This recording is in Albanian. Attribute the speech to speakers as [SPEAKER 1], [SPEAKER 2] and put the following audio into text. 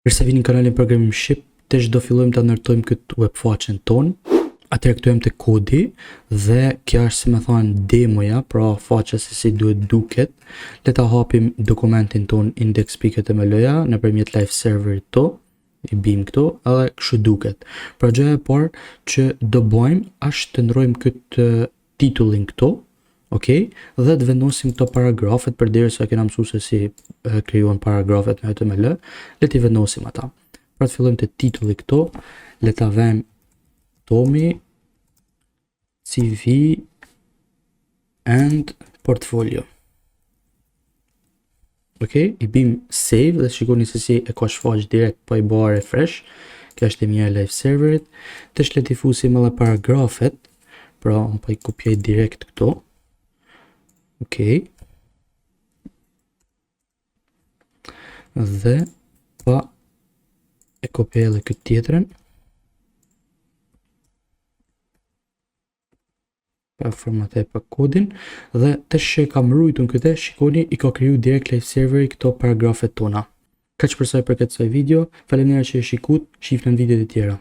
[SPEAKER 1] Përse vini në kanalin Programim Shqip, tash do fillojmë ta ndërtojmë këtë webfaqen tonë. Atëherë këtu jam te kodi dhe kjo është si më thonë demoja, pra faqja se si duhet duket. Le ta hapim dokumentin ton index.html-ja nëpërmjet live serverit to, i bim këtu edhe kështu duket. Pra gjëja e parë që do bëjmë është të ndrojmë këtë titullin këtu. Okej, dhe të vendosim këto paragrafet përderisa kena mësuar se si krijohen paragrafet në HTML, le t'i vendosim ata. Pra të fillojmë te titulli këtu, le ta vëmë Tomi CV and portfolio. Okej, i bim save dhe shikoni se si e ka shfaq direkt pa i bërë refresh. Kjo është e mia e live serverit. Tash le t'i fusim edhe paragrafet, pra pa i kopjoj direkt këtu. Okej. Dhe pa e kopjoj edhe këtë tjetrën. Pa formatoj pa kodin dhe tash që kam ruajtur këtë, shikoni i ka kriju direkt live serveri këto paragrafet tona. Kaq për sa i përket kësaj video, faleminderit që e shikut, shihni në videot e tjera.